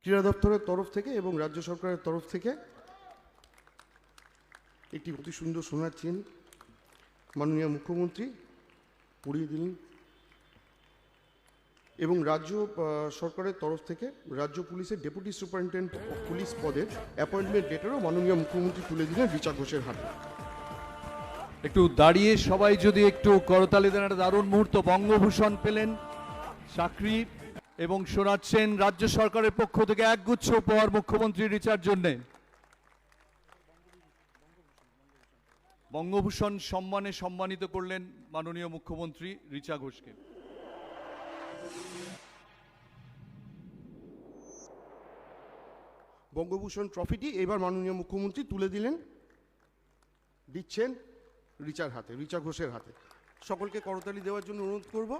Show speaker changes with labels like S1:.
S1: ক্রীড়া দপ্তরের তরফ থেকে এবং রাজ্য সরকারের তরফ থেকে একটি অতি সুন্দর সোনার চেন মাননীয় মুখ্যমন্ত্রী পরিয়ে দিলেন, এবং রাজ্য সরকারের তরফ থেকে রাজ্য পুলিশের ডেপুটি সুপারিনটেন্ডেন্ট অফ পুলিশ পদের অ্যাপয়েন্টমেন্ট লেটারও মাননীয় মুখ্যমন্ত্রী তুলে দিলেন রিচা ঘোষের হাতে।
S2: একটু দাঁড়িয়ে সবাই যদি একটু করতালি দেন, একটা দারুণ মুহূর্ত। বঙ্গভূষণ পেলেন চাকরি এবং শোনাচ্ছেন রাজ্য সরকারের পক্ষ থেকে একগুচ্ছ উপহার মুখ্যমন্ত্রী রিচার জন্যে। বঙ্গভূষণ সম্মানে সম্মানিত করলেন মাননীয় মুখ্যমন্ত্রী রিচা ঘোষকে।
S1: বঙ্গভূষণ ট্রফিটি এবার মাননীয় মুখ্যমন্ত্রী তুলে দিচ্ছেন রিচার হাতে, রিচা ঘোষের হাতে। সকলকে করতালি দেওয়ার জন্য অনুরোধ করব।